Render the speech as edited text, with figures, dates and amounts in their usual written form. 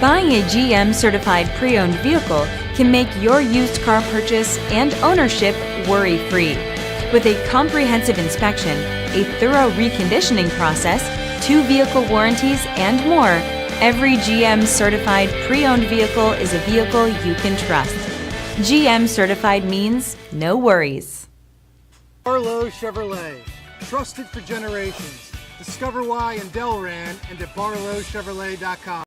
Buying a GM certified pre-owned vehicle can make your used car purchase and ownership worry-free. With a comprehensive inspection, a thorough reconditioning process, 2 vehicle warranties, and more, every GM certified pre-owned vehicle is a vehicle you can trust. GM certified means no worries. Barlow Chevrolet, trusted for generations. Discover why in Delran and at barlowchevrolet.com.